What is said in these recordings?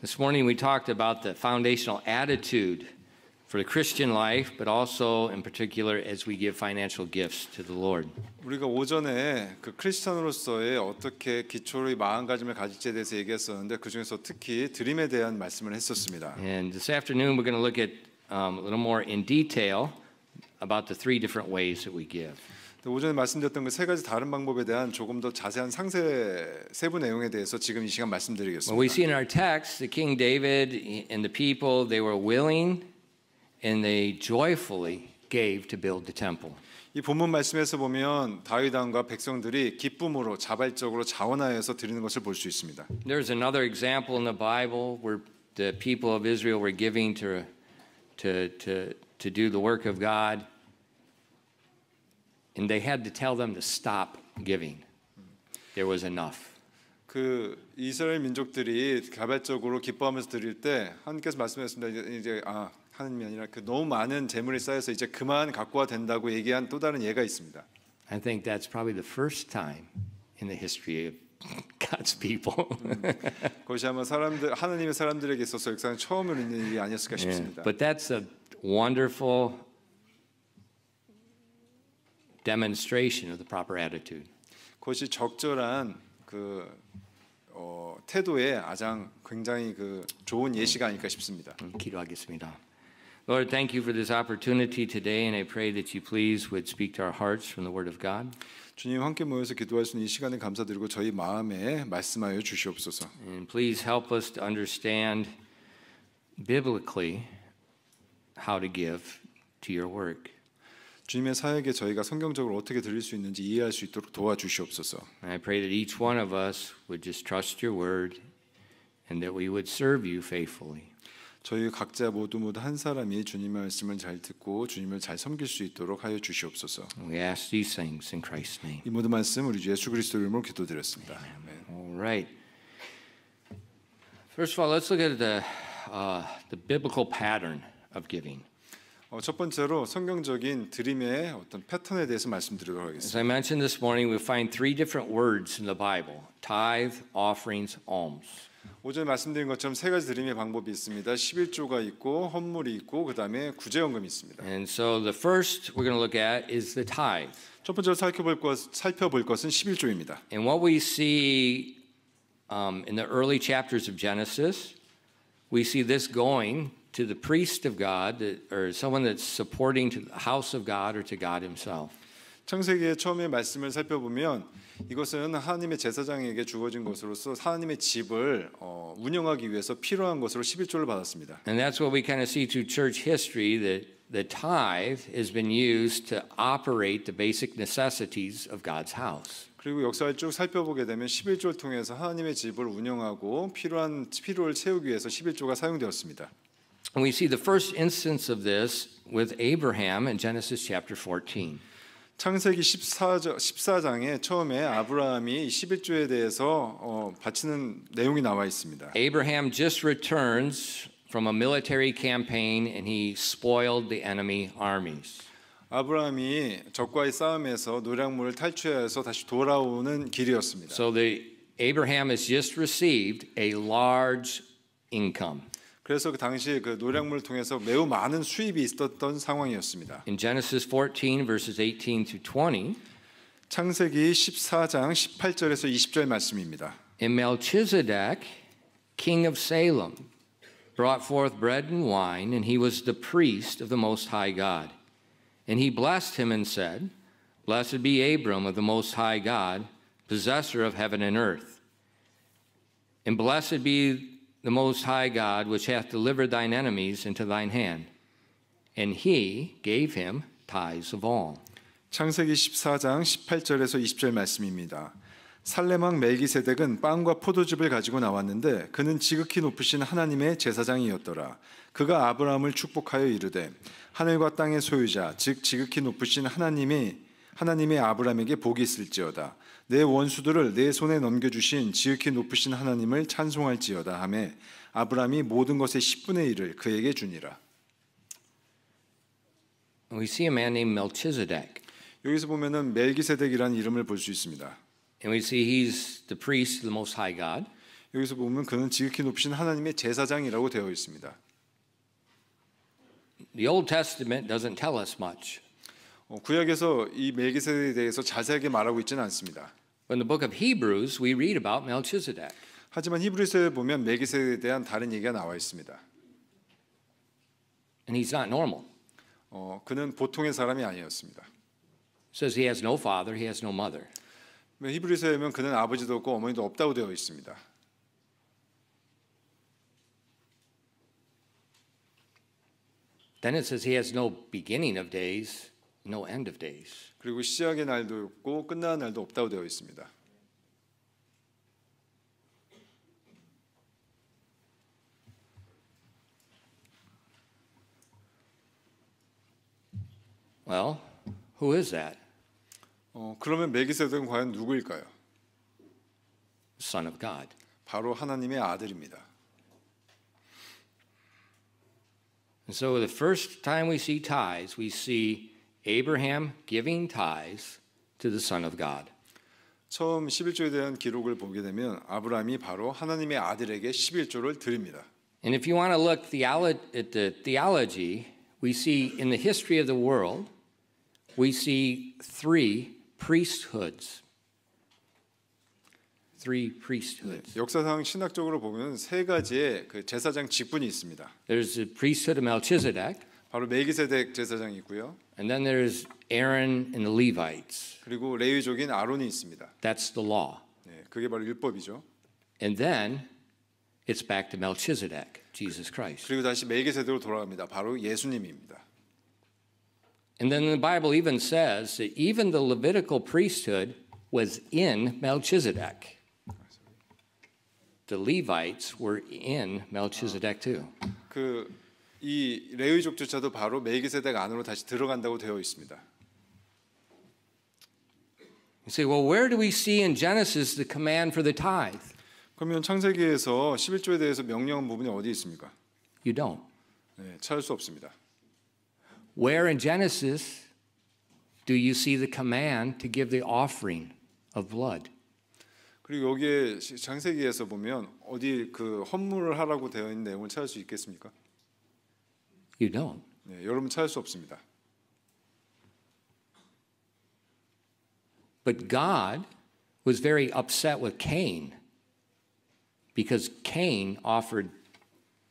This morning we talked about the foundational attitude for the Christian life, but also in particular as we give financial gifts to the Lord. 우리가 오전에 그 크리스천으로서의 어떻게 기초의 마음가짐을 가질지에 대해서 얘기했었는데 그 중에서 특히 드림에 대한 말씀을 했었습니다. And this afternoon we're going to look at a little more in detail about the three different ways that we give. 오전에 말씀드렸던 그 세 가지 다른 방법에 대한 조금 더 자세한 세부 내용에 대해서 지금 이 시간 말씀드리겠습니다. Well, we see in our text the King David and the people, they were willing and they joyfully gave to build the temple. 이 본문 말씀에서 보면 다윗 왕과 백성들이 기쁨으로 자발적으로 자원하여서 드리는 것을 볼 수 있습니다. There's another example in the Bible where the people of Israel were giving to do the work of God. And they had to tell them to stop giving. There was enough. 그 이스라엘 민족들이 자발적으로 기뻐하면서 드릴 때 하나님께서 말씀하셨습니다. 이제 하나님이 아니라 그 너무 많은 재물이 쌓여서 이제 그만 갖고 와 된다고 얘기한 또 다른 예가 있습니다. I think that's probably the first time in the history of God's people. 그것이 아마 하나님의 사람들에게 있어서 역사상 처음으로 있는 일이 아니었을까 싶습니다. But that's a wonderful demonstration of the proper attitude. 그것이 적절한 태도의 굉장히 좋은 예시가 아닐까 싶습니다. 기도하겠습니다. Lord, thank you for this opportunity today, and I pray that you please would speak to our hearts from the Word of God. 주님 함께 모여서 기도할 수 있는 이 시간에 감사드리고 저희 마음에 말씀하여 주시옵소서. And please help us to understand biblically how to give to your work. 주님의 사역에 저희가 성경적으로 어떻게 드릴 수 있는지 이해할 수 있도록 도와주시옵소서. I pray that each one of us would just trust your word and that we would serve you faithfully. 저희 각자 모두 한 사람이 주님의 말씀을 잘 듣고 주님을 잘 섬길 수 있도록 하여 주시옵소서. We ask these things in Christ's name. 이 모든 말씀 우리 주 예수 그리스도 이름으로 기도드렸습니다. Amen. All right. First of all, let's look at the biblical pattern of giving. 첫 번째로 성경적인 드림의 어떤 패턴에 대해서 말씀드리도록 하겠습니다. As I mentioned this morning, we find three different words in the Bible: tithe, offerings, alms. 오전에 말씀드린 것처럼 세 가지 드림의 방법이 있습니다. 11조가 있고 헌물이 있고 그다음에 구제연금이 있습니다. And so the first we're going to look at is the tithe. 첫 번째로 살펴볼 것은 11조입니다. And what we see in the early chapters of Genesis, we see this going to the priest of God, or someone that's supporting to the house of God or to God himself. 창세기의 처음에 말씀을 살펴보면 이것은 하나님의 제사장에게 주어진 것으로서 하나님의 집을 운영하기 위해서 필요한 것으로 11조를 받았습니다. And that's what we kind of see through church history, that the tithe has been used to operate the basic necessities of God's house. 그리고 역사를 쭉 살펴보게 되면 11조를 통해서 하나님의 집을 운영하고 필요를 채우기 위해서 11조가 사용되었습니다. And we see the first instance of this with Abraham in Genesis chapter 14. 창세기 14장에 처음에 아브라함이 11조에 대해서 바치는 내용이 나와 있습니다. Abraham just returns from a military campaign and he spoiled the enemy armies. 아브라함이 적과의 싸움에서 노략물을 탈취해서 다시 돌아오는 길이었습니다. So Abraham has just received a large income. 그래서 그 당시 그 노략물을 통해서 매우 많은 수입이 있었던 상황이었습니다. In Genesis 14 verses 18 to 20, 창세기 14장 18절에서 20절 말씀입니다. And Melchizedek, king of Salem, brought forth bread and wine, and he was the priest of the Most High God. And he blessed him and said, Blessed be Abram of the Most High God, possessor of heaven and earth. And blessed be the Most High God, which hath delivered thine enemies into thine hand. And he gave him tithes of all. 창세기 14장 18절에서 20절 말씀입니다. 살렘왕 멜기세덱은 빵과 포도즙을 가지고 나왔는데 그는 지극히 높으신 하나님의 제사장이었더라. 그가 아브라함을 축복하여 이르되 하늘과 땅의 소유자 즉 지극히 높으신 하나님의 아브라함에게 복이 있을지어다. 내 원수들을 내 손에 넘겨주신 지극히 높으신 하나님을 찬송할지어다 하매 아브라함이 모든 것의 10분의 1을 그에게 주니라. We see a man named Melchizedek. 여기서 보면은 멜기세덱이라는 이름을 볼 수 있습니다. And we see he's the priest of the Most High God. 여기서 보면 그는 지극히 높으신 하나님의 제사장이라고 되어 있습니다. The Old Testament doesn't tell us much. 구약에서 이 멜기세덱에 대해서 자세하게 말하고 있지는 않습니다. But in the book of Hebrews, we read about Melchizedek. 하지만 히브리서에 보면 멜기세덱에 대한 다른 얘기가 나와 있습니다. And he's not normal. 그는 보통의 사람이 아니었습니다. It says he has no father, he has no mother. 히브리서에 보면 그는 아버지도 없고 어머니도 없다고 되어 있습니다. Then it says he has no beginning of days, no end of days. 그리고 시작의 날도 없고 끝나는 날도 없다고 되어 있습니다. Well, who is that? 그러면 멜기세덱은 과연 누구일까요? Son of God. 바로 하나님의 아들입니다. And so the first time we see tithes, we see Abraham giving tithes to the Son of God. 처음 11조에 대한 기록을 보게 되면 아브라함이 바로 하나님의 아들에게 11조를 드립니다. And if you want to look at the theology, we see in the history of the world, we see three priesthoods. Three priesthoods. 역사상 신학적으로 보면 세 가지의 그 제사장 직분이 있습니다. There's the priesthood of Melchizedek, 바로 멜기세덱 제사장이 있고요. and then there's Aaron and the Levites. 그리고 레위족인 아론이 있습니다. That's the law. 네, 그게 바로 율법이죠. And then it's back to Melchizedek, Jesus Christ. 그리고 다시 멜기세덱으로 돌아갑니다. 바로 예수님입니다. And then the Bible even says that even the Levitical priesthood was in Melchizedek. The Levites were in Melchizedek too. 이 레위족조차도 바로 멜기세덱 안으로 다시 들어간다고 되어 있습니다. You say, well, where do we see in Genesis the command for the tithe? 그러면 창세기에서 11조에 대해서 명령한 부분이 어디 있습니까? You don't. 네, 찾을 수 없습니다. Where in Genesis do you see the command to give the offering of blood? 그리고 여기에 창세기에서 보면 어디 그 헌물을 하라고 되어 있는 내용을 찾을 수 있겠습니까? You don't. 네, 여러분 찾을 수 없습니다. But God was very upset with Cain because Cain offered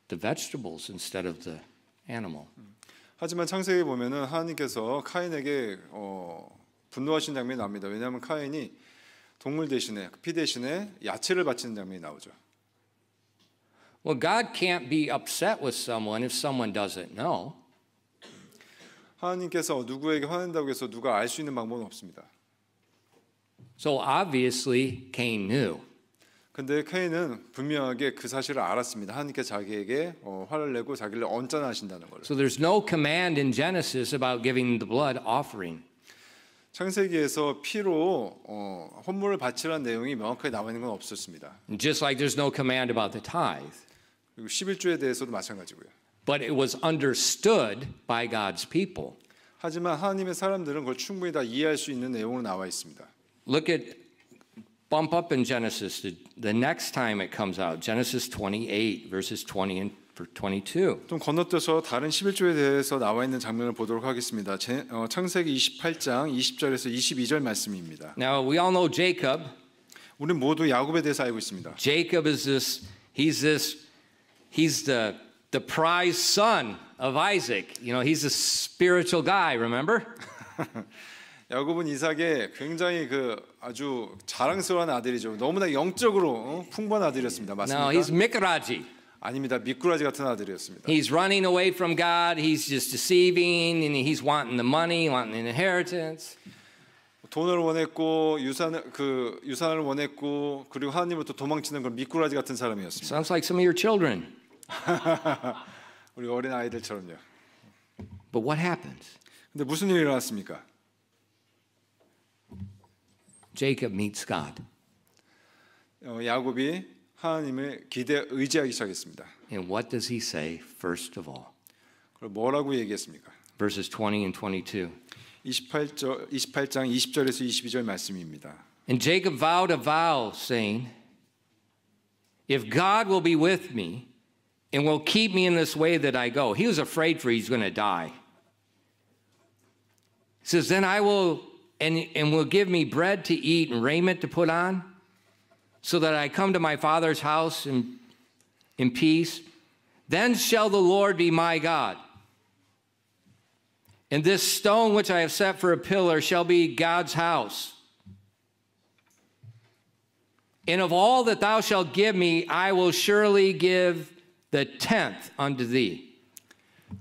the vegetables instead of the animal. 하지만 창세기 보면은 하나님께서 카인에게 분노하신 장면이 나옵니다. 왜냐하면 카인이 동물 대신에 피 대신에 야채를 바치는 장면이 나오죠. Well, God can't be upset with someone if someone doesn't know. 하나님께서 누구에게 화낸다고 해서 누가 알 수 있는 방법은 없습니다. So obviously Cain knew. 근데 카인은 분명하게 그 사실을 알았습니다. 하나님께서 자기에게 화를 내고 자기를 언짢아하신다는 걸. So there's no command in Genesis about giving the blood offering. 창세기에서 피로 헌물을 바치라는 내용이 명확하게 나와 있는 건 없었습니다. Just like there's no command about the tithe. 그리고 11조에 대해서도 마찬가지고요. But it was understood by God's people. 하지만 하나님의 사람들은 그걸 충분히 다 이해할 수 있는 내용으로 나와 있습니다. Look at bump up in Genesis the next time it comes out. Genesis 28 verses 20 and 22. 좀 건너뛰어서 다른 11조에 대해서 나와 있는 장면을 보도록 하겠습니다. 창세기 28장 20절에서 22절 말씀입니다. Now we all know Jacob. 우리는 모두 야곱에 대해서 알고 있습니다. Jacob is he's the prize son of Isaac. You know, he's a spiritual guy, remember? 야곱은 이삭의 굉장히 아주 자랑스러운 아들이죠. 너무나 영적으로 풍부한 아들이었습니다. 맞습니까? No, he's Mikaraji. 아닙니다. 미꾸라지 같은 아들이었습니다. He's running away from God. He's just deceiving, and he's wanting the money, wanting the inheritance. 돈을 원했고 유산을 원했고 그리고 하나님으로부터 도망치는 그런 미꾸라지 같은 사람이었습니다. Sounds like some of your children. 우리 어린 아이들처럼요. But what happens? 근데 무슨 일이 일어났습니까? Jacob meets God. 야곱이 하나님을 의지하기 시작했습니다. And what does he say first of all? 그럼 뭐라고 얘기했습니까? Verses 20 and 22. 28장 20절에서 22절 말씀입니다. And Jacob vowed a vow, saying, if God will be with me and will keep me in this way that I go. He was afraid for he's going to die. He says, then I will, and will give me bread to eat and raiment to put on, so that I come to my Father's house in peace. Then shall the Lord be my God. And this stone which I have set for a pillar shall be God's house. And of all that thou shalt give me, I will surely give the tenth unto thee.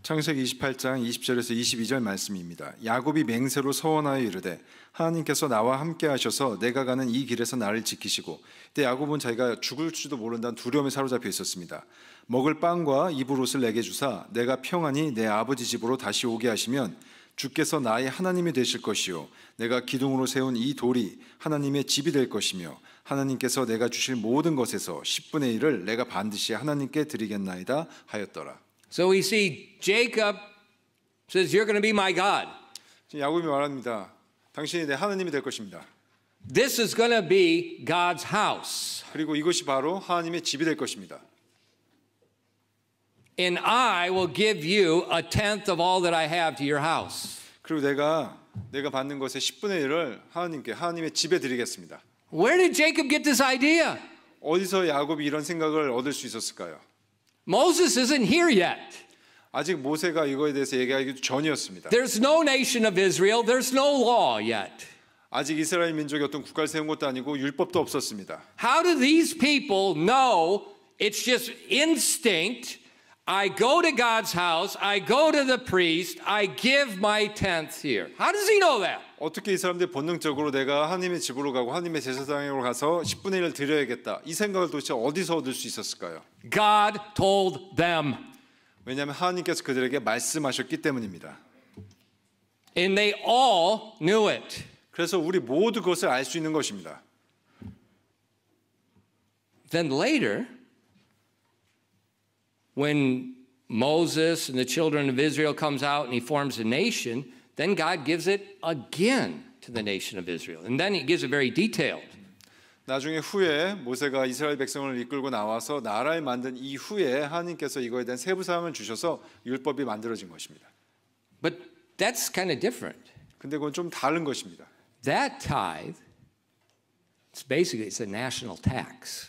창세기 28장 20절에서 22절 말씀입니다. 야곱이 맹세로 서원하여 이르되 하나님께서 나와 함께 하셔서 내가 가는 이 길에서 나를 지키시고, 그때 야곱은 자기가 죽을지도 모른다는 두려움에 사로잡혀 있었습니다. 먹을 빵과 입을 옷을 내게 주사 내가 평안히 내 아버지 집으로 다시 오게 하시면 주께서 나의 하나님이 되실 것이요 내가 기둥으로 세운 이 돌이 하나님의 집이 될 것이며 하나님께서 내가 주실 모든 것에서 10분의 1을 내가 반드시 하나님께 드리겠나이다 하였더라. So we see Jacob says, you're going to be my God. 야곱이 말합니다. 당신이 내 하나님이 될 것입니다. This is going to be God's house. 그리고 이것이 바로 하나님의 집이 될 것입니다. And I will give you a tenth of all that I have to your house. 그리고 내가 받는 것의 10분의 1을 하나님의 집에 드리겠습니다. Where did Jacob get this idea? 어디서 야곱이 이런 생각을 얻을 수 있었을까요? Moses isn't here yet. 아직 모세가 이거에 대해서 얘기하기도 전이었습니다. There's no nation of Israel. There's no law yet. 아직 이스라엘 민족이 어떤 국가를 세운 것도 아니고 율법도 없었습니다. How do these people know it's just instinct? I go to God's house, I go to the priest, I give my tenth here. How does he know that? 어떻게 이 사람들이 본능적으로 내가 하나님의 집으로 가고 하나님의 제사장으로 가서 10분의 1을 드려야겠다, 이 생각을 도대체 어디서 얻을 수 있었을까요? God told them. 왜냐하면 하나님께서 그들에게 말씀하셨기 때문입니다. And they all knew it. 그래서 우리 모두 그것을 알 수 있는 것입니다. Then later, when Moses and the children of Israel comes out and he forms a nation, then God gives it again to the nation of Israel. And then he gives it very detailed. 나중에 후에 모세가 이스라엘 백성을 이끌고 나와서 나라를 만든 이후에 하나님께서 이거에 대한 세부 사항을 주셔서 율법이 만들어진 것입니다. But that's kind of different. 근데 그건 좀 다른 것입니다. That tithe, it's a national tax.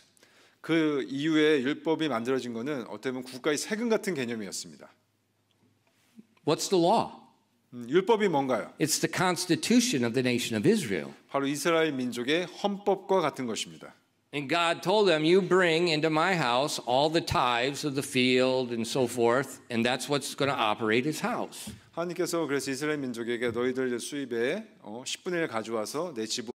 그 이후에 율법이 만들어진 것은 어떻게 보면 국가의 세금 같은 개념이었습니다. What's the law? 율법이 뭔가요? It's the constitution of the nation of Israel. 바로 이스라엘 민족의 헌법과 같은 것입니다. And God told them, you bring into my house all the tithes of the field and so forth, and that's what's going to operate his house. 하나님께서 그래서 이스라엘 민족에게 너희들 수입의 10분의 1 가져와서 내 집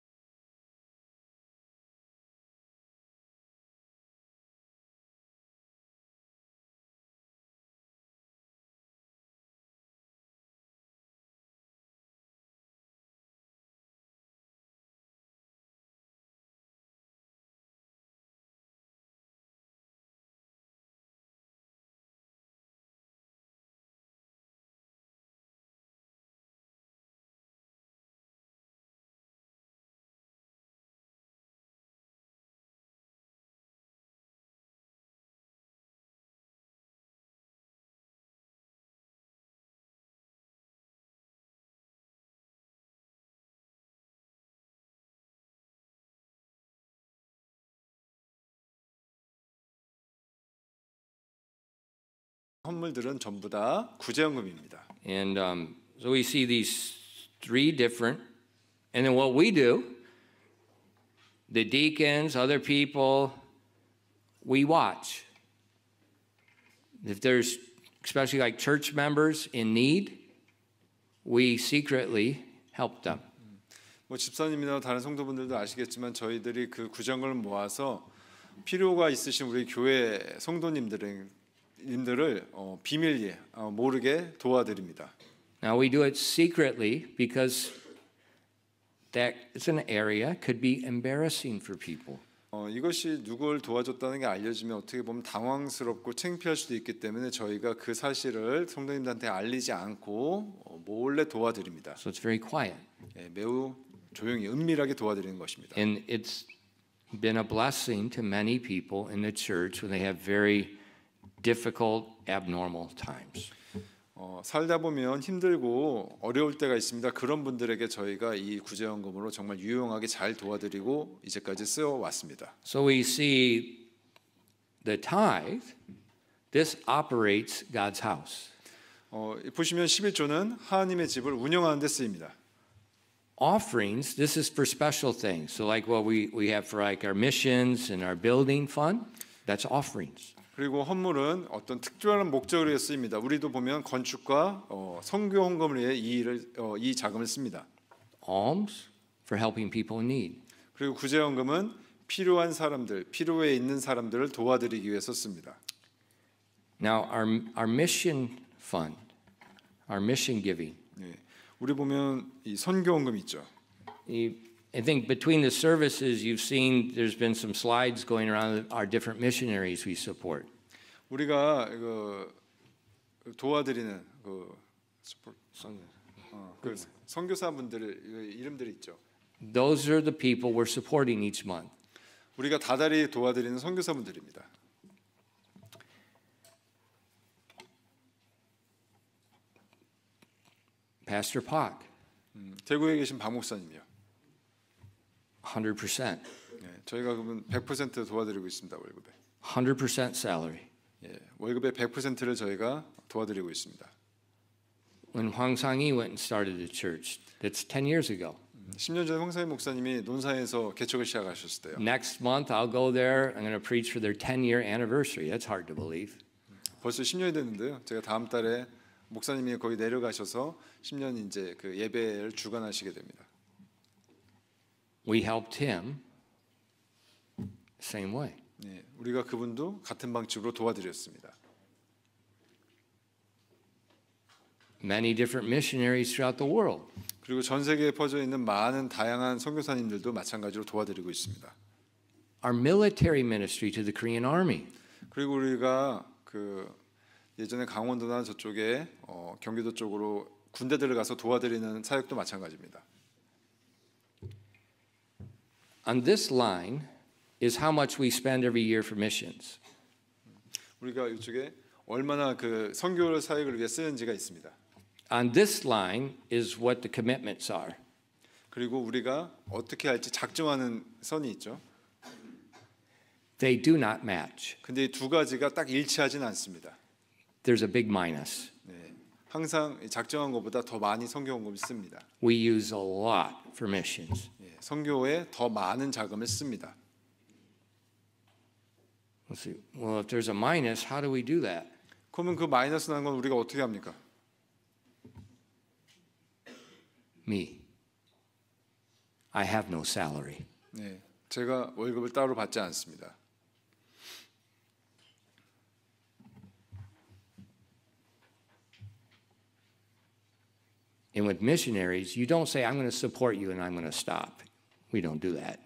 헌물들은 전부 다 구제연금입니다. And so we see these three different, and then what we do, the deacons, other people, we watch. If there's, especially like church members in need, we secretly help them. 뭐 집사님이나 다른 성도분들도 아시겠지만 저희들이 그 구제연금을 모아서 필요가 있으신 우리 교회 성도님들을 비밀리에 모르게 도와드립니다. Now we do it secretly because that is an area could be embarrassing for people. 이것이 누굴 도와줬다는 게 알려지면 어떻게 보면 당황스럽고 창피할 수도 있기 때문에 저희가 그 사실을 성도님들한테 알리지 않고 몰래 도와드립니다. So it's very quiet. 매우 조용히 은밀하게 도와드리는 것입니다. And it's been a blessing to many people in the church when they have very difficult, abnormal times. 살다 보면 힘들고 어려울 때가 있습니다. 그런 분들에게 저희가 이 구제연금으로 정말 유용하게 잘 도와드리고 이제까지 쓰어 왔습니다. So we see the tithe, this operates God's house. 보시면 11조는 하나님의 집을 운영하는 데 쓰입니다. Offerings, this is for special things. So like what we have for like our missions and our building fund, that's offerings. 그리고 헌물은 어떤 특별한 목적을 위해 쓰입니다. 우리도 보면 건축과 선교 헌금을 위해 이 자금을 씁니다. Alms for helping people in need. 그리고 구제연금은 필요한 사람들, 필요에 있는 사람들을 도와드리기 위해서 씁니다. Now our mission fund, our mission giving. 네, 우리 보면 이 선교 헌금 있죠. I think between the services you've seen there's been some slides going around our different missionaries we support. 우리가 도와드리는 선교사분들 이름들이 있죠. Those are the people we're supporting each month. 우리가 다달이 도와드리는 선교사분들입니다. Pastor Pak, 대구에 계신 박 목사님이요. 100%. 네, 저희가 그러면 100% 도와드리고 있습니다. 월급에. 100% salary. 예, 월급의 100%를 저희가 도와드리고 있습니다. When Hwang Sang-hee went and started the church, that's 10 years ago. 10년 전에 황상희 목사님이 논산에서 개척을 시작하셨을 때요. Next month I'll go there. I'm going to preach for their 10-year anniversary. That's hard to believe. 벌써 10년이 됐는데요. 제가 다음 달에 목사님이 거기 내려가셔서 10년 이제 그 예배를 주관하시게 됩니다. We helped him same way. 네, 우리가 그분도 같은 방식으로 도와드렸습니다. Many different missionaries throughout the world. 그리고 전 세계에 퍼져 있는 많은 다양한 선교사님들도 마찬가지로 도와드리고 있습니다. Our military ministry to the Korean Army. 그리고 우리가 그 예전에 강원도나 저쪽에 경기도 쪽으로 군대들을 가서 도와드리는 사역도 마찬가지입니다. On this line is how much we spend every year for missions. 우리가 이쪽에 얼마나 그 선교 사역을 위해 쓰는지가 있습니다. On this line is what the commitments are. 그리고 우리가 어떻게 할지 작정하는 선이 있죠. They do not match. 근데 이 두 가지가 딱 일치하진 않습니다. There's a big minus. 네, 항상 작정한 것보다 더 많이 선교 헌금을 씁니다. We use a lot for missions. 예, 선교에 더 많은 자금을 씁니다. Let's see. Well, if there's a minus, how do we do that? 그러면 그 마이너스 나는 건 우리가 어떻게 합니까? Me. I have no salary. 네, 제가 월급을 따로 받지 않습니다. And with missionaries, you don't say, I'm going to support you and I'm going to stop. We don't do that.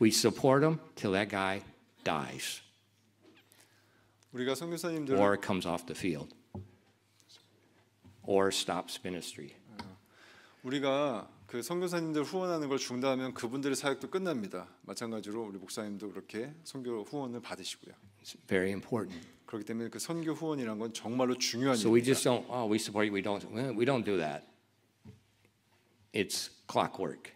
We support them till that guy dies 우리가 선교사님들 or comes off the field or stops ministry. 우리가 그 선교사님들 후원하는 걸 중단하면 그분들의 사역도 끝납니다. 마찬가지로 우리 목사님도 그렇게 선교 후원을 받으시고요. It's very important. 그렇기 때문에 그 선교 후원이란 건 정말로 중요한 So we 일입니다. just don't, oh, we support you, we don't do that. It's clockwork.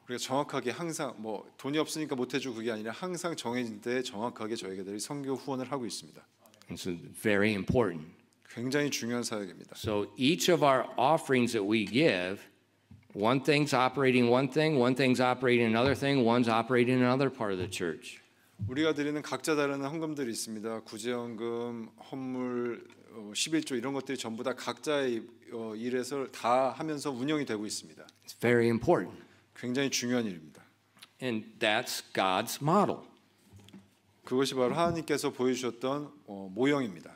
우리가 정확하게 항상 뭐 돈이 없으니까 못 해주고 그게 아니라 항상 정해진 때 정확하게 저희들이 선교 후원을 하고 있습니다. It's very important. 굉장히 중요한 사역입니다. So each of our offerings that we give, one thing's operating one thing's operating another thing, one's operating another part of the church. 우리가 드리는 각자 다른 헌금들이 있습니다. 구제헌금, 헌물, 11조 이런 것들이 전부 다 각자의 일에서 다 하면서 운영이 되고 있습니다. It's very important. 굉장히 중요한 일입니다. And that's God's model. 그것이 바로 하나님께서 보여주셨던 모형입니다.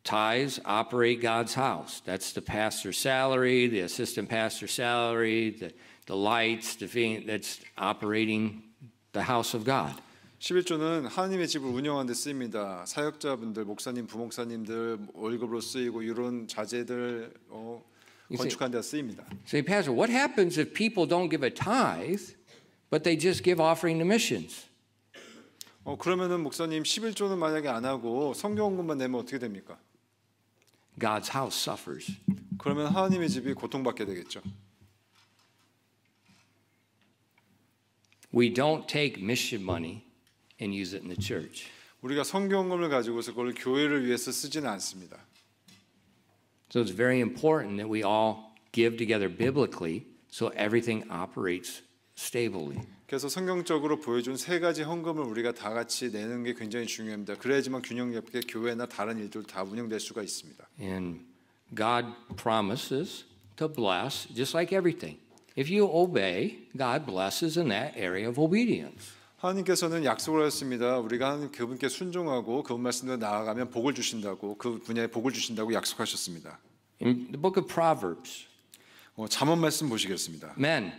Tithes operate God's house. That's the pastor's salary, the assistant pastor's salary, the lights, that's operating the house of God. 11조는 하나님의 집을 운영하는 데 쓰입니다. 사역자분들, 목사님, 부목사님들 월급으로 쓰이고 이런 자재들 건축하는 데 쓰입니다. Say, Pastor, what happens if people don't give a tithe but they just give offering to missions. 그러면은 목사님 11조는 만약에 안 하고 성경원금만 내면 어떻게 됩니까? God's house suffers. 그러면 하나님의 집이 고통받게 되겠죠. We don't take mission money and use it in the church. 우리가 성경원금을 가지고서 그걸 교회를 위해서 쓰지는 않습니다. So it's very important that we all give together biblically so everything operates stably. 그래서 성경적으로 보여준 세 가지 헌금을 우리가 다 같이 내는 게 굉장히 중요합니다. 그래야지만 균형 있게 교회나 다른 일들 다 운영될 수가 있습니다. And God promises to bless just like everything. If you obey, God blesses in that area of obedience. 하나님께서는 약속을 하셨습니다. 우리가 하나님 그분께 순종하고 그분 말씀대로 나아가면 복을 주신다고 그 분야에 복을 주신다고 약속하셨습니다. In the book of Proverbs, 잠언 말씀 보시겠습니다. men,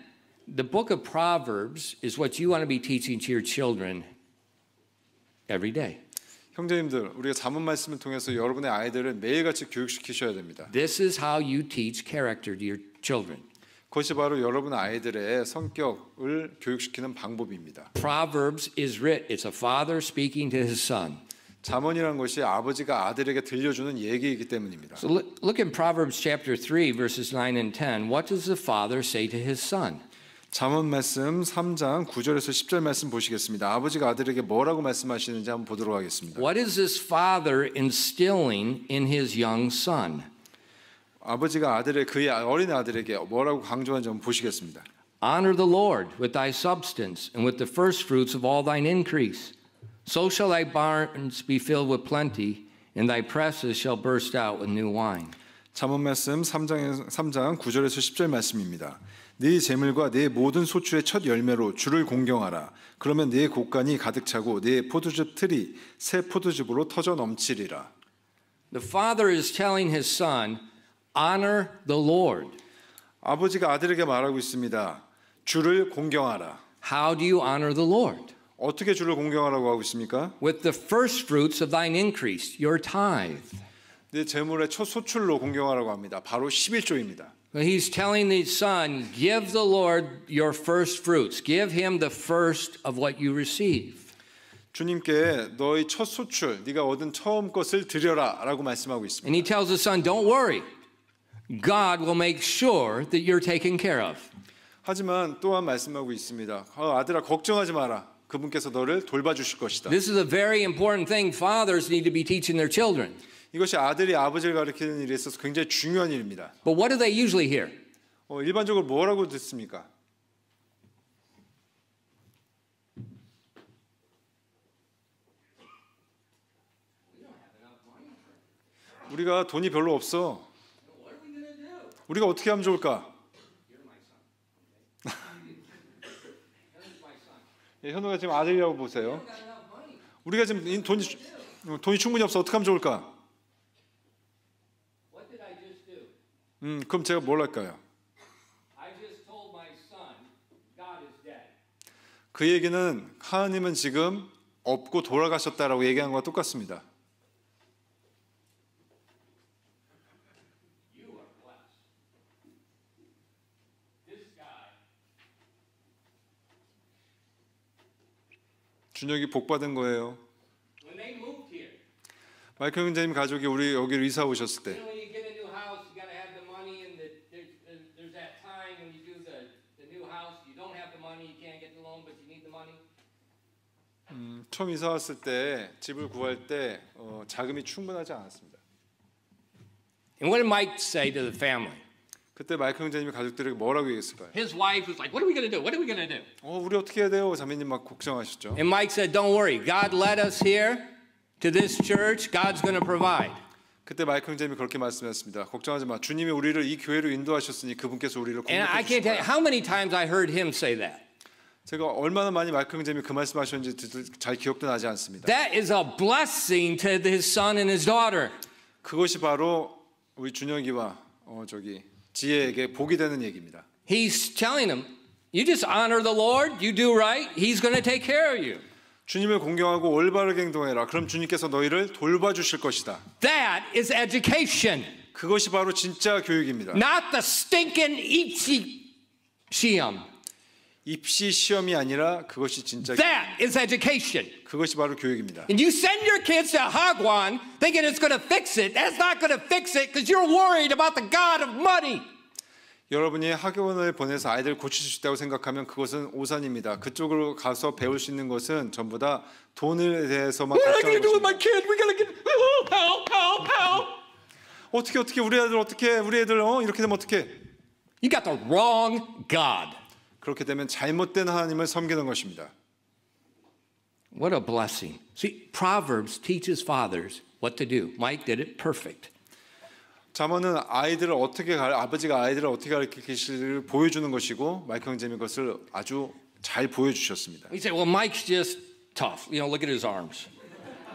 the book of Proverbs is what you want to be teaching to your children every day. 형제님들, 우리가 잠언 말씀을 통해서 여러분의 아이들을 매일같이 교육시키셔야 됩니다. This is how you teach character to your children. 그것이 바로 여러분 아이들의 성격을 교육시키는 방법입니다. Proverbs is writ. It's a father speaking to his son. 잠언이란 것이 아버지가 아들에게 들려주는 얘기이기 때문입니다. So look in Proverbs chapter 3 verses 9 and 10. What does the father say to his son? 잠언 말씀 3장 9절에서 10절 말씀 보시겠습니다. 아버지가 아들에게 뭐라고 말씀하시는지 한번 보도록 하겠습니다. What is this father instilling in his young son? 아버지가 아들의 그의 어린 아들에게 뭐라고 강조하는지 한번 보시겠습니다. Honor the Lord with thy substance and with the first fruits of all thine increase. So shall thy barns be filled with plenty, and thy presses shall burst out with new wine. 잠언 말씀 3장 9절에서 10절 말씀입니다. 네 재물과 네 모든 소출의 첫 열매로 주를 공경하라. 그러면 네 곳간이 가득 차고 네 포도즙 틀이 새 포도즙으로 터져 넘치리라. The father is telling his son, honor the Lord. 아버지가 아들에게 말하고 있습니다. 주를 공경하라. How do you honor the Lord? 어떻게 주를 공경하라고 하고 있습니까? With the first fruits of thine increase, your tithe. 네 재물의 첫 소출로 공경하라고 합니다. 바로 11조입니다. He's telling the son, give the Lord your first fruits. Give him the first of what you receive. 주님께 너의 첫 소출, 네가 얻은 처음 것을 드려라라고 말씀하고 있습니다. And he tells the son, don't worry. God will make sure that you're taken care of. 하지만 또한 말씀하고 있습니다. 아들아 걱정하지 마라. 그분께서 너를 돌봐주실 것이다. This is a very important thing fathers need to be teaching their children. 이것이 아들이 아버지를 가르치는 일에 있어서 굉장히 중요한 일입니다. But what do they usually hear? 일반적으로 뭐라고 듣습니까? 우리가 돈이 별로 없어. 우리가 어떻게 하면 좋을까? 현우가 지금 아들이라고 보세요. 우리가 지금 돈이 충분히 없어. 어떻게 하면 좋을까? 그럼 제가 뭘 할까요? 그 얘기는 하나님은 지금 없고 돌아가셨다라고 얘기한 것과 똑같습니다. 준혁이 복 받은 거예요. 마이클 형제님 가족이 우리 여기로 이사 오셨을 때 처음 이사 왔을 때 집을 구할 때 자금이 충분하지 않았습니다. And what did Mike say to the family? 그때 마이클 형제님이 가족들에게 뭐라고 얘기했을까요? His wife was like, what are we going to do? What are we going to do? 우리 어떻게 해야 돼요? 자매님 막 걱정하셨죠. And Mike said, don't worry. God led us here to this church. God's going to provide. 그때 마이클 형제님이 그렇게 말씀하셨습니다. 걱정하지 마. 주님이 우리를 이 교회로 인도하셨으니 그분께서 우리를 And I 공급해 can't 주실 tell you 거야. how many times I heard him say that. 제가 얼마나 많이 마이클 형제님이 그 말씀하셨는지 잘 기억도 나지 않습니다. That is a blessing to his son and his daughter. 그것이 바로 우리 준혁이와 지혜에게 복이 되는 얘기입니다. He's telling them, you just honor the Lord, you do right, He's going to take care of you. 주님을 공경하고 올바르게 행동해라. 그럼 주님께서 너희를 돌봐주실 것이다. That is education. 그것이 바로 진짜 교육입니다. Not the stinking itchy shiam. 입시 시험이 아니라 그것이 진짜 That is education. 그것이 바로 교육입니다. And you send your kids to Hagwon thinking it's going to fix it. That's not going to fix it because you're worried about the God of money. 여러분이 학원을 보내서 아이들 고칠 수 있다고 생각하면 그것은 오산입니다. 그쪽으로 가서 배울 수 있는 것은 전부 다 돈에 대해서만 What am I going to do with 걱정하고 my kid? We got to get help. 어떻게 우리 애들 이렇게 되면 어떻게? You got the wrong God. 그렇게 되면 잘못된 하나님을 섬기는 것입니다. What a blessing. See, Proverbs teaches fathers what to do. Mike did it perfect. 잠언은 아버지가 아이들을 어떻게 가르치실지를 보여주는 것이고 마이크 형제님이 그것을 아주 잘 보여주셨습니다. You say, well, Mike's just tough. You know, look at his arms.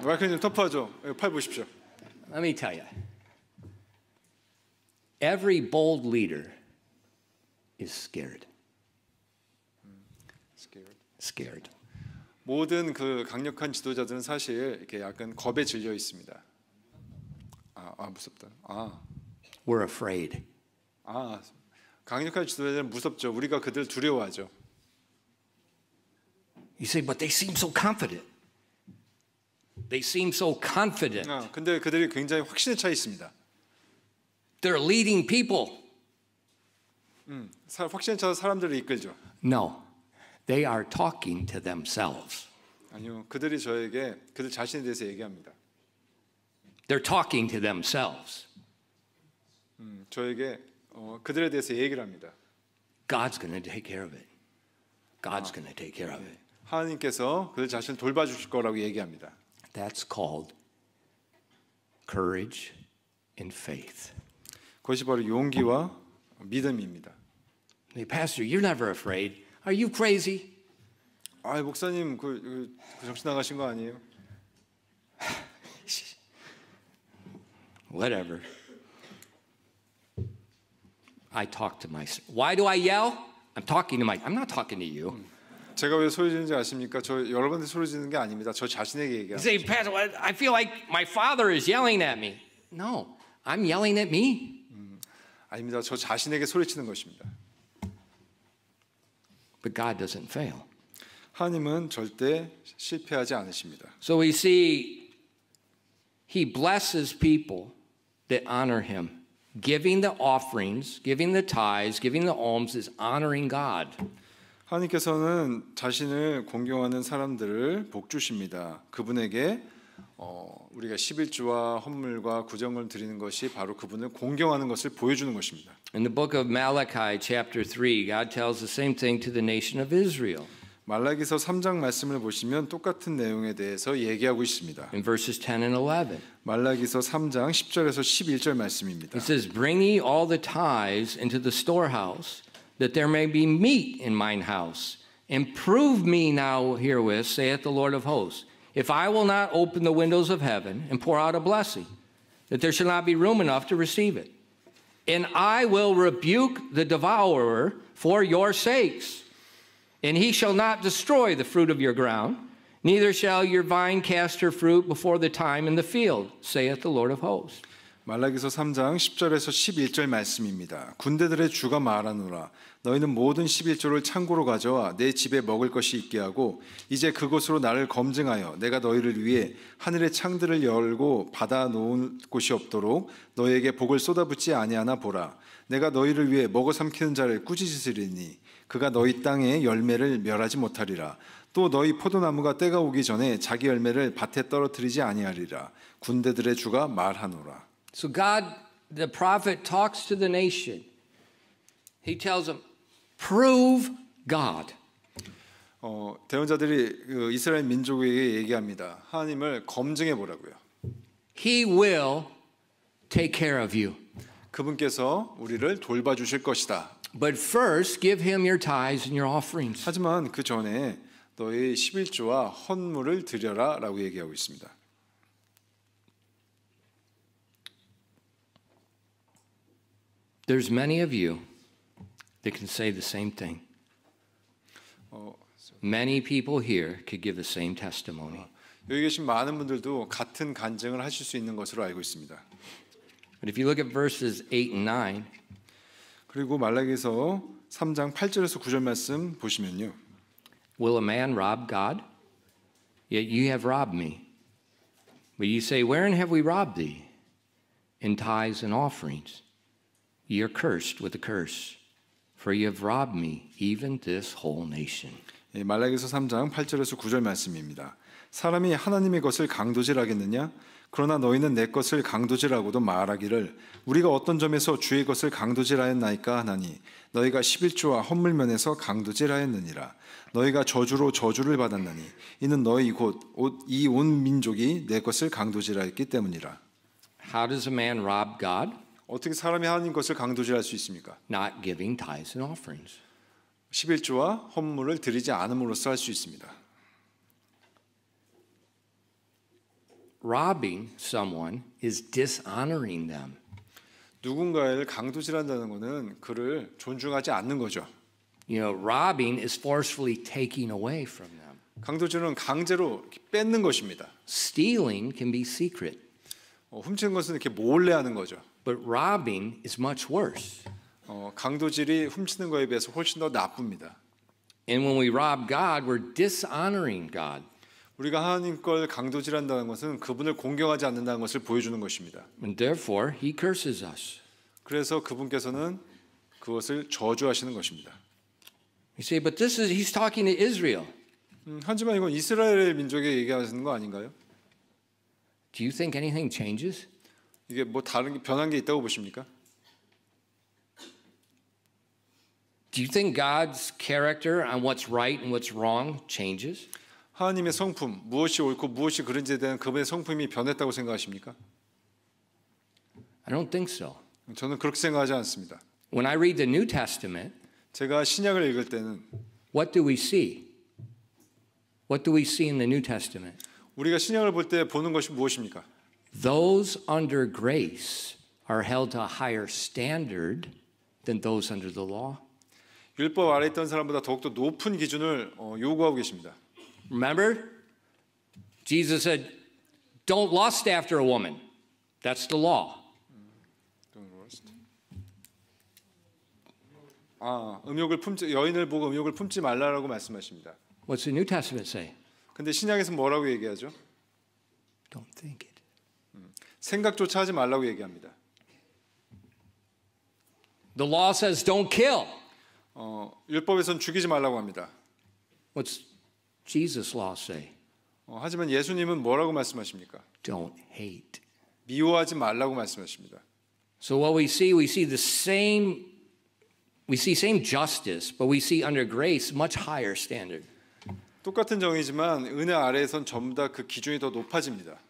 마이크 형님 터프하죠? 팔 보십시오. Let me tell you. Every bold leader is scared. Scared. 모든 그 강력한 지도자들은 사실 이렇게 약간 겁에 질려 있습니다. 무섭다. We're afraid. 강력한 지도자들은 무섭죠. 우리가 그들 두려워하죠. You say, but they seem so confident. They seem so confident. 근데 그들이 굉장히 확신에 차 있습니다. They're leading people. 확신에 차서 사람들을 이끌죠. No, they are talking to themselves. 아니요, 그들이 저에게 그들 자신에 대해서 얘기합니다. They're talking to themselves. 저에게 그들에 대해서 얘기를 합니다. God's going to take care of it. God's going to take care of it. 하나님께서 그들 자신을 돌봐주실 거라고 얘기합니다. That's called courage and faith. 그것이 바로 용기와 믿음입니다. Hey, Pastor, you're never afraid. Are you crazy? 목사님 그 정신 나가신 거 아니에요? Whatever. I talk to myself. Why do I yell? I'm not talking to you. 제가 왜 소리 지르는지 아십니까? 저 여러분한테 소리 지르는 게 아닙니다. 저 자신에게 You 얘기합니다. say, Pastor, I feel like my father is yelling at me. No, I'm yelling at me. 아닙니다. 저 자신에게 소리치는 것입니다. But God doesn't fail. 하나님은 절대 실패하지 않으십니다. So we see he blesses people that honor him. Giving the offerings, giving the tithes, giving the alms is honoring God. 하나님께서는 자신을 공경하는 사람들을 복 주십니다. 그분에게 우리가 11조와 헌물과 구정을 드리는 것이 바로 그분을 공경하는 것을 보여주는 것입니다. In the book of Malachi chapter 3, God tells the same thing to the nation of Israel. 말라기서 3장 말씀을 보시면 똑같은 내용에 대해서 얘기하고 있습니다. In verses 10 and 11. 말라기서 3장 10절에서 11절 말씀입니다. It says, Bring ye all the tithes into the storehouse, that there may be meat in mine house. And prove me now herewith, saith the Lord of hosts, if I will not open the windows of heaven and pour out a blessing, that there shall not be room enough to receive it. And I will rebuke the devourer for your sakes. And he shall not destroy the fruit of your ground, neither shall your vine cast her fruit before the time in the field, saith the Lord of hosts. 말라기서 3장 10절에서 11절 말씀입니다. 군대들의 주가 말하노라. 너희는 모든 11조를 창고로 가져와 내 집에 먹을 것이 있게 하고 이제 그곳으로 나를 검증하여 내가 너희를 위해 하늘의 창들을 열고 받아 놓은 곳이 없도록 너희에게 복을 쏟아붓지 아니하나 보라. 내가 너희를 위해 먹어 삼키는 자를 꾸짖으리니 그가 너희 땅의 열매를 멸하지 못하리라. 또 너희 포도나무가 때가 오기 전에 자기 열매를 밭에 떨어뜨리지 아니하리라. 군대들의 주가 말하노라. So God, the prophet, talks to the nation. He tells them, prove God. 대언자들이 이스라엘 민족에게 얘기합니다. 하나님을 검증해 보라고요. He will take care of you. 그분께서 우리를 돌봐주실 것이다. But first, give him your tithes and your offerings. 하지만 그 전에 너희 11조와 헌물을 드려라 라고 얘기하고 있습니다. There's many of you that can say the same thing. Many people here could give the same testimony. 여기 계신 많은 분들도 같은 간증을 하실 수 있는 것으로 알고 있습니다. But if you look at verses 8 and 9, 그리고 말라기서 3장 8절에서 9절 말씀 보시면요. Will a man rob God? Yet ye have robbed me. But ye say, Wherein have we robbed thee? In tithes and offerings. Ye are cursed with a curse, for ye have robbed me, even this whole nation. 예, 말라기서 3장 8절에서 9절 말씀입니다. 사람이 하나님의 것을 강도질하겠느냐? 그러나 너희는 내 것을 강도질하고도 말하기를 우리가 어떤 점에서 주의 것을 강도질하였나이까 하나니 너희가 11조와 헌물면에서 강도질하였느니라. 너희가 저주로 저주를 받았나니 이는 너희 곧 이 온 민족이 내 것을 강도질하였기 때문이라. How does a man rob God? 어떻게 사람이 하나님 것을 강도질할 수 있습니까? Not giving tithes and offerings. 11조와 헌물을 드리지 않음으로써 할 수 있습니다. Robbing someone is dishonoring them. 누군가를 강도질한다는 것은 그를 존중하지 않는 거죠. You know, robbing is forcefully taking away from them. 강도질은 강제로 뺏는 것입니다. Stealing can be secret, 훔치는 것은 이렇게 몰래 하는 거죠. but robbing is much worse. 강도질이 훔치는 것에 비해서 훨씬 더 나쁩니다. And when we rob God, we're dishonoring God. 우리가 하나님 걸 강도질한다는 것은 그분을 공경하지 않는다는 것을 보여주는 것입니다. And therefore, he curses us. 그래서 그분께서는 그것을 저주하시는 것입니다. You say, but he's talking to Israel. 하지만 이건 이스라엘의 민족에 얘기하시는 거 아닌가요? Do you think anything changes? 이게 뭐 다른 게 변한 게 있다고 보십니까? Do you think God's character on what's right and what's wrong changes? 하나님의 성품, 무엇이 옳고 무엇이 그른지에 대한 그분의 성품이 변했다고 생각하십니까? I don't think so. 저는 그렇게 생각하지 않습니다. When I read the New Testament, 제가 신약을 읽을 때는 what do we see? What do we see in the New Testament? 우리가 신약을 볼 때 보는 것이 무엇입니까? Those under grace are held to a higher standard than those under the law. 율법 아래 있던 사람보다 더욱더 높은 기준을 요구하고 계십니다. Remember? Jesus said, don't lust after a woman. That's the law. 여인을 보고 음욕을 품지 말라라고 말씀하십니다. What's the New Testament say? 근데 신약에서 뭐라고 얘기하죠? Don't think it. 생각조차 하지 말라고 얘기합니다. The law says don't kill. 율법에서는 죽이지 말라고 합니다. What's Jesus' law say? 하지만 예수님은 뭐라고 말씀하십니까? Don't hate. 미워하지 말라고 말씀하십니다. So what we see the same justice, but we see under grace much higher standard. 똑같은 정의지만 은혜 아래에선 전부 다 그 기준이 더 높아집니다.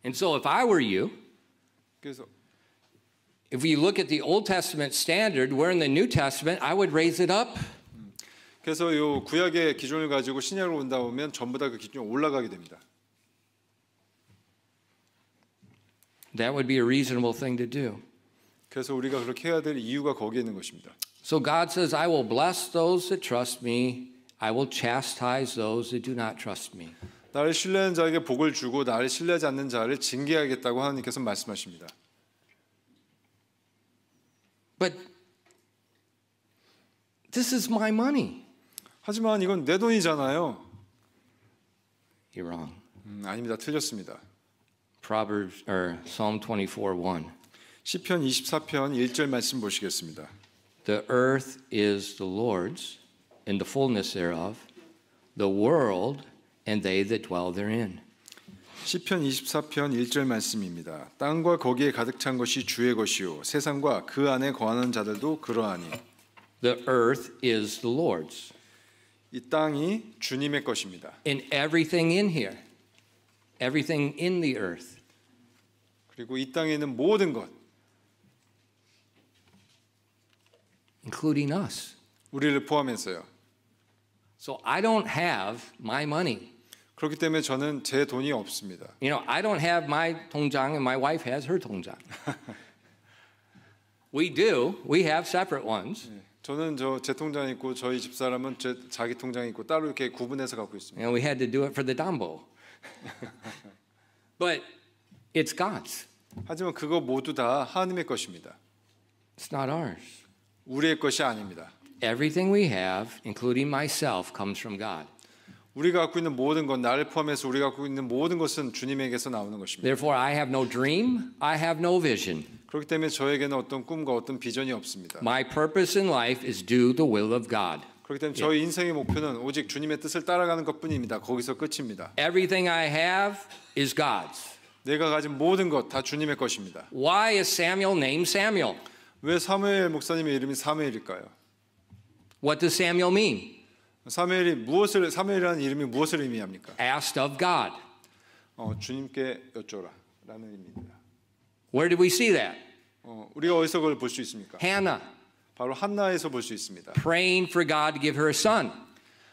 And so if I were you, 그래서 if we look at the Old Testament standard, we're in the New Testament, I would raise it up. 그래서 이 구약의 기준을 가지고 신약으로 온다 보면 전부 다 그 기준이 올라가게 됩니다. That would be a reasonable thing to do. 그래서 우리가 그렇게 해야 될 이유가 거기에 있는 것입니다. So God says, I will bless those that trust me. I will chastise those that do not trust me. 나를 신뢰하는 자에게 복을 주고 나를 신뢰하지 않는 자를 징계하겠다고 하나님께서 말씀하십니다. But this is my money. 하지만 이건 내 돈이잖아요. You're wrong. 아닙니다. 틀렸습니다. Psalm 24:1. 시편 24편 1절 말씀 보시겠습니다. The earth is the Lord's, and the fullness thereof, the world, and they that dwell therein. 시편 24편 1절 말씀입니다. 땅과 거기에 가득 찬 것이 주의 것이요 세상과 그 안에 거하는 자들도 그러하니. The earth is the Lord's. 이 땅이 주님의 것입니다. And everything in here, everything in the earth. 그리고 이 땅에 있는 모든 것, including us. 우리를 포함해서요. So I don't have my money. 그렇기 때문에 저는 제 돈이 없습니다. You know, I don't have my 통장 and my wife has her 통장. We do. We have separate ones. 저는 제 통장이 있고 저희 집사람은 자기 통장이 있고 따로 이렇게 구분해서 갖고 있습니다. And we had to do it for the Dambo. But it's God's. 하지만 그거 모두 다 하나님의 것입니다. It's not ours. 우리의 것이 아닙니다. Everything we have, including myself, comes from God. 우리가 갖고 있는 모든 것, 나를 포함해서 우리가 갖고 있는 모든 것은 주님에게서 나오는 것입니다. Therefore, I have no dream, I have no vision. 그렇기 때문에 저에게는 어떤 꿈과 어떤 비전이 없습니다. My purpose in life is do the will of God. 그렇기 때문에 저희 인생의 목표는 오직 주님의 뜻을 따라가는 것뿐입니다. 거기서 끝입니다. Everything I have is God's. 내가 가진 모든 것 다 주님의 것입니다. Why is Samuel named Samuel? 왜 사무엘 목사님의 이름이 사무엘일까요? What does Samuel mean? 사무엘이라는 이름이 무엇을 의미합니까? Asked of God. 주님께 여쭤라라는 의미입니다. Where did we see that? 우리가 어디서 그걸 볼 수 있습니까? Hannah, 바로 한나에서 볼 수 있습니다. praying for God to give her a son.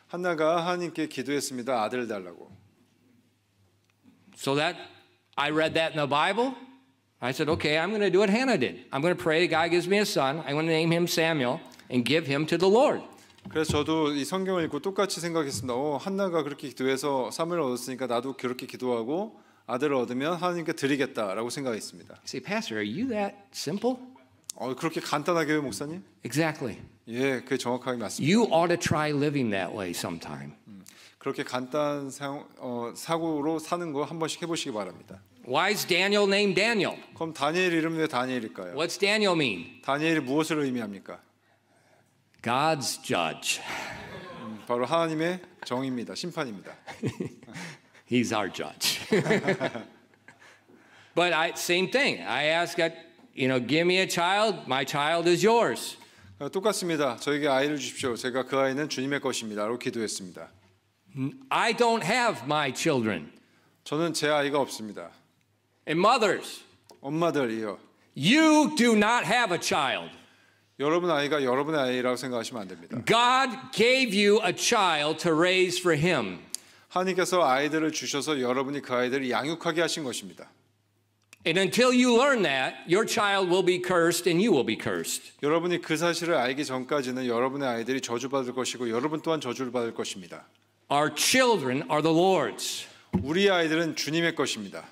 한나가 하나님께 기도했습니다. 아들을 달라고. So that I read that in the Bible. I said, okay, I'm going to do what Hannah did. I'm going to pray God gives me a son. I'm going to name him Samuel and give him to the Lord. 그래서 저도 이 성경을 읽고 똑같이 생각했습니다. 한나가 그렇게 기도해서 사무엘을 얻었으니까 나도 그렇게 기도하고 아들을 얻으면 하나님께 드리겠다라고 생각했습니다. You say, Pastor, are you that simple? 그렇게 간단하게요, 목사님? Exactly. 예, 그게 정확하게 맞습니다. You ought to try living that way sometime. 그렇게 간단 사고로 사는 거 한 번씩 해보시기 바랍니다. Why is Daniel named Daniel? 그럼 다니엘 이름은 왜 다니엘일까요? What's Daniel mean? 다니엘이 무엇을 의미합니까? God's judge. 바로 하나님의 정입니다. 심판입니다. He's our judge. But same thing. I ask God, give me a child. My child is yours. 똑같습니다. 저에게 아이를 주십시오. 제가 그 아이는 주님의 것입니다. 라고 기도했습니다. I don't have my children. 저는 제 아이가 없습니다. And mothers, 엄마들이요. you do not have a child. 여러분 아이가 여러분의 아이라고 생각하시면 안 됩니다. God gave you a child to raise for him. 하나님께서 아이들을 주셔서 여러분이 그 아이들을 양육하게 하신 것입니다. And until you learn that, your child will be cursed and you will be cursed. 여러분이 그 사실을 알기 전까지는 여러분의 아이들이 저주받을 것이고 여러분 또한 저주를 받을 것입니다. Our children are the Lord's. 우리 아이들은 주님의 것입니다.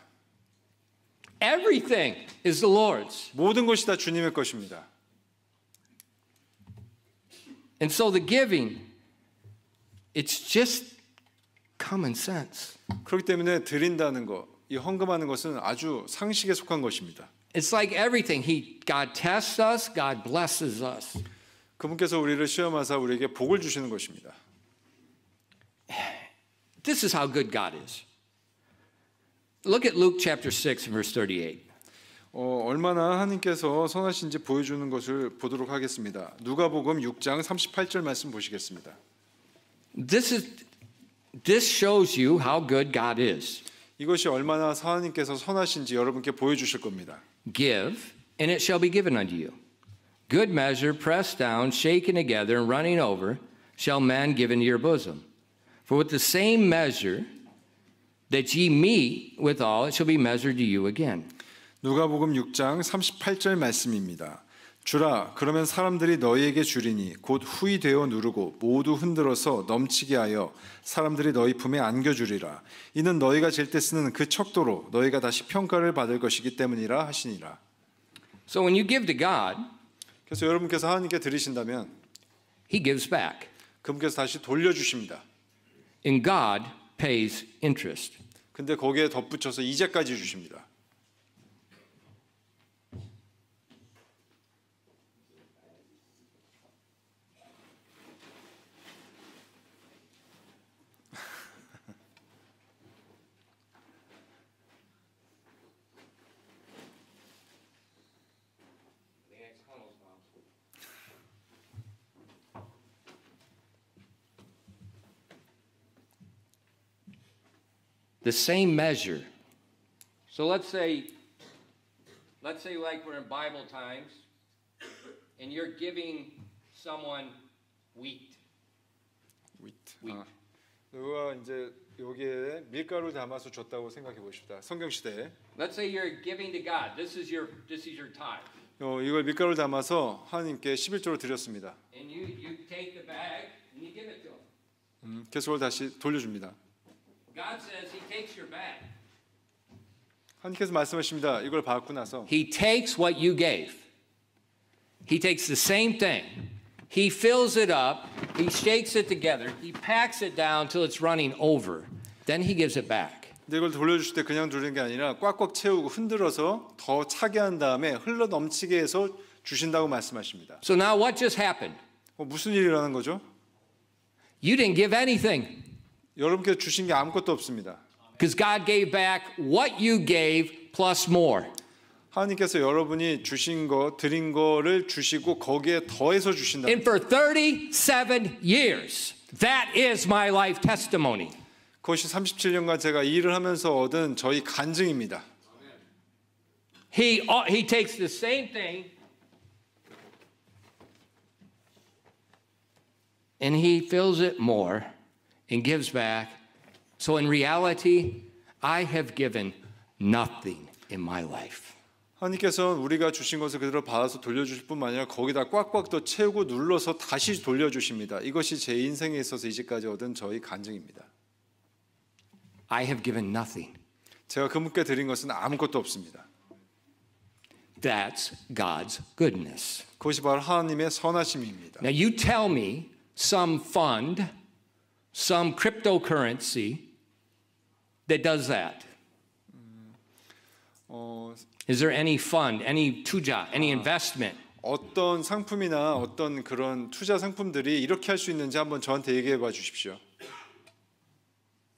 Everything is the Lord's. 모든 것이 다 주님의 것입니다. And so the giving, it's just common sense. 그렇기 때문에 드린다는 것, 이 헌금하는 것은 아주 상식에 속한 것입니다. It's like everything. God tests us, God blesses us. 그분께서 우리를 시험하사 우리에게 복을 주시는 것입니다. This is how good God is. Look at Luke chapter 6 verse 38. 얼마나 하나님께서 선하신지 보여주는 것을 보도록 하겠습니다. 누가복음 6장 38절 말씀 보시겠습니다. This shows you how good God is. 이것이 얼마나 하나님께서 선하신지 여러분께 보여주실 겁니다. Give, and it shall be given unto you. Good measure, pressed down, shaken together, and running over, shall men give into your bosom. For with the same measure that ye meet withal, it shall be measured to you again. 누가복음 6장 38절 말씀입니다. 주라, 그러면 사람들이 너희에게 주리니 곧 후이 되어 누르고 모두 흔들어서 넘치게 하여 사람들이 너희 품에 안겨주리라. 이는 너희가 잴 때 쓰는 그 척도로 너희가 다시 평가를 받을 것이기 때문이라 하시니라. So when you give to God, 그래서 여러분께서 하나님께 드리신다면 He gives back. 그분께서 다시 돌려주십니다. And God pays interest. 근데 거기에 덧붙여서 이자까지 주십니다. The same measure. So let's say like we're in Bible times and you're giving someone wheat. 누가 이제 여기에 밀가루 담아서 줬다고 생각해 보십시다. 성경 시대에. Let's say you're giving to God. This is your tithe. 이걸 밀가루 담아서 하나님께 11조로 드렸습니다. And you take the bag and you give it to him. 그래서 그걸 다시 돌려줍니다. God says he takes your bag. 하나님께서 말씀하십니다. 이걸 받고 나서 He takes what you gave he takes the same thing. He fills it up, he shakes it together, he packs it down till it's running over. Then he gives it back. 근데 이걸 돌려주실 때 그냥 돌리는 게 아니라 꽉꽉 채우고 흔들어서 더 차게 한 다음에 흘러 넘치게 해서 주신다고 말씀하십니다. So now what just happened? 무슨 일이 일어나는 거죠? You didn't give anything. 여러분께 주신 게 아무것도 없습니다. Because God gave back what you gave plus more. 하나님께서 여러분이 주신 거, 드린 거를 주시고 거기에 더해서 주신다. And for 37 years, that is my life testimony. 그것이 37년간 제가 이 일을 하면서 얻은 저희 간증입니다. He takes the same thing and he fills it more and gives back. So in reality, I have given nothing in my life. 하나님께서는 우리가 주신 것을 그대로 받아서 돌려주실 뿐만 아니라 거기다 꽉꽉 더 채우고 눌러서 다시 돌려주십니다. 이것이 제 인생에 있어서 이제까지 얻은 저희 간증입니다. I have given nothing. 제가 그분께 드린 것은 아무것도 없습니다. That's God's goodness. 그것이 바로 하나님의 선하심입니다. Now you tell me some fund, some cryptocurrency that does that. Is there any fund, any 투자, any investment? 어떤 상품이나 어떤 그런 투자 상품들이 이렇게 할 수 있는지 한번 저한테 얘기해 봐 주십시오.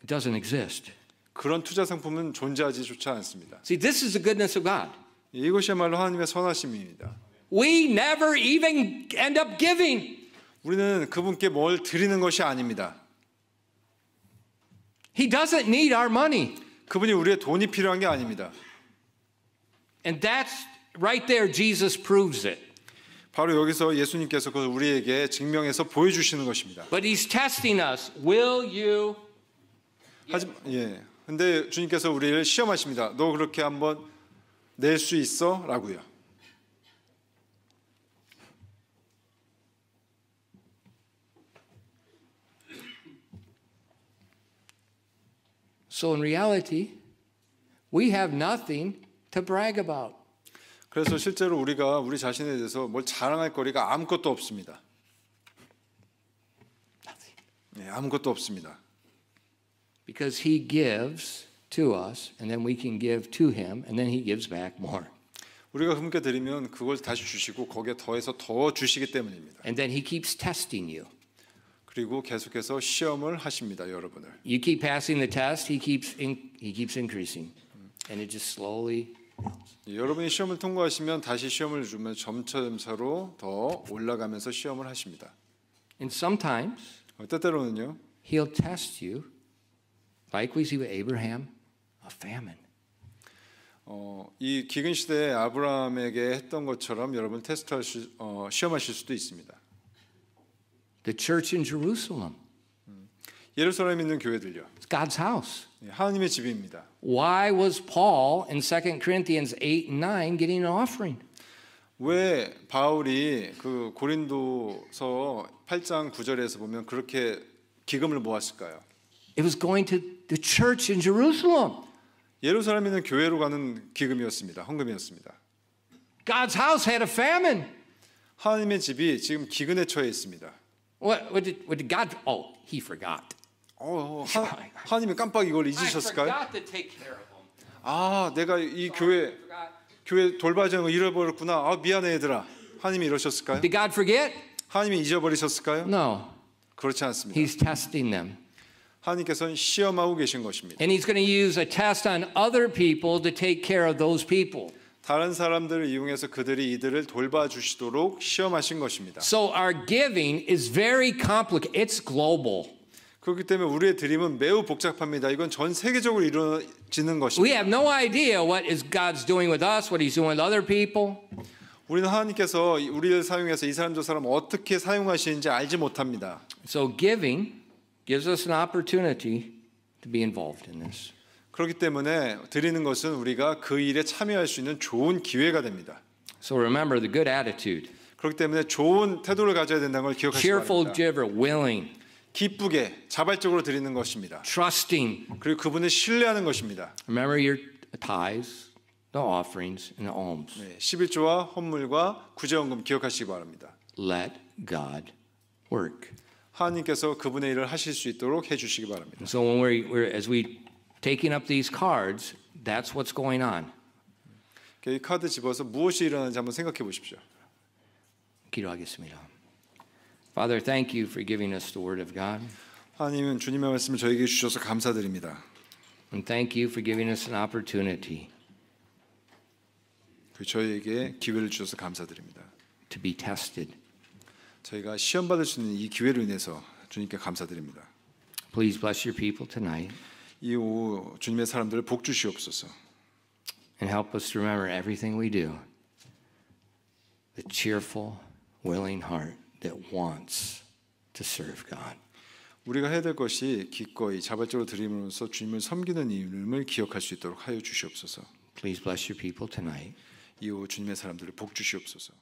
It doesn't exist. 그런 투자 상품은 존재하지조차 않습니다. See, this is the goodness of God. 이것이야말로 하나님의 선하심입니다. We never even end up giving. 우리는 그분께 뭘 드리는 것이 아닙니다. He doesn't need our money. 그분이 우리의 돈이 필요한 게 아닙니다. And that's right there, Jesus proves it. 바로 여기서 예수님께서 그걸 우리에게 증명해서 보여주시는 것입니다. But he's testing us. Will you? 근데 주님께서 우리를 시험하십니다. 너 그렇게 한번 낼 수 있어? 라고요. So in reality, we have nothing to brag about. 그래서 실제로 우리가 우리 자신에 대해서 뭘 자랑할 거리가 아무것도 없습니다. 아무것도 없습니다. Because he gives to us, and then we can give to him, and then he gives back more. 우리가 그분께 드리면 그걸 다시 주시고 거기에 더해서 더 주시기 때문입니다. And then he keeps testing you. 그리고 계속해서 시험을 하십니다, 여러분을. You keep passing the test, he keeps increasing, and it just slowly. 여러분이 시험을 통과하시면 다시 시험을 주면 점차로 더 올라가면서 시험을 하십니다. And sometimes 때때로는요. he'll test you, like we see with Abraham, a famine. 이 기근 시대에 아브라함에게 했던 것처럼 여러분 시험하실 수도 있습니다. The church in Jerusalem. 예루살렘에 있는 교회들요. It's God's house. 하나님의 집입니다. Why was Paul in 2 Corinthians 8 and 9 getting an offering? 왜 바울이 그 고린도서 8장 9절에서 보면 그렇게 기금을 모았을까요? It was going to the church in Jerusalem. 예루살렘에 있는 교회로 가는 기금이었습니다. 헌금이었습니다. God's house had a famine. 하나님의 집이 지금 기근에 처해 있습니다. What did God? Oh, he forgot. 하나님이 깜빡 이걸 잊으셨을까요? 내가 이 교회 돌봐주는 거 잃어버렸구나. 미안해 얘들아. 하나님이 이러셨을까요? Did God forget? 하나님이 잊어버리셨을까요? No. 그렇지 않습니다. He's testing them. 하나님께서는 시험하고 계신 것입니다. And he's going to use a test on other people to take care of those people. 다른 사람들을 이용해서 그들이 이들을 돌봐주시도록 시험하신 것입니다. So our giving is very complicated. It's global. 그렇기 때문에 우리의 드림은 매우 복잡합니다. 이건 전 세계적으로 이루어지는 것입니다. We have no idea what is God's doing with us, what he's doing with other people. 우리는 하나님께서 우리를 사용해서 이 사람 저 사람 어떻게 사용하시는지 알지 못합니다. So giving gives us an opportunity to be involved in this. 그렇기 때문에 드리는 것은 우리가 그 일에 참여할 수 있는 좋은 기회가 됩니다. So remember the good attitude. 그렇기 때문에 좋은 태도를 가져야 된다는 걸 기억하시기 Cheerful 바랍니다. giver, willing, 기쁘게 자발적으로 드리는 것입니다. trusting. 그리고 그분을 신뢰하는 것입니다. Remember your tithes. the offerings and the alms. 네, 11조와 헌물과 구제헌금 기억하시기 바랍니다. Let God work. 하나님께서 그분의 일을 하실 수 있도록 해주시기 바랍니다. And so when we're as we taking up these cards, that's what's going on. 이 카드 집어서 무엇이 일어나는지 한번 생각해 보십시오. 기도하겠습니다. Father, thank you for giving us the Word of God, 하나님은 주님의 말씀을 저에게 주셔서 감사드립니다. and thank you for giving us an opportunity 저희에게 기회를 주셔서 감사드립니다. to be tested. 저희가 시험 받을 수 있는 이 기회로 인해서 주님께 감사드립니다. Please bless your people tonight 이 오후 주님의 사람들을 복 주시옵소서. and help us to remember everything we do. The cheerful, willing heart that wants to serve God. 우리가 해야 될 것이 기꺼이 자발적으로 드림으로써 주님을 섬기는 이름을 기억할 수 있도록 하여 주시옵소서. Please bless your people tonight. 이 오후 주님의 사람들을 복 주시옵소서.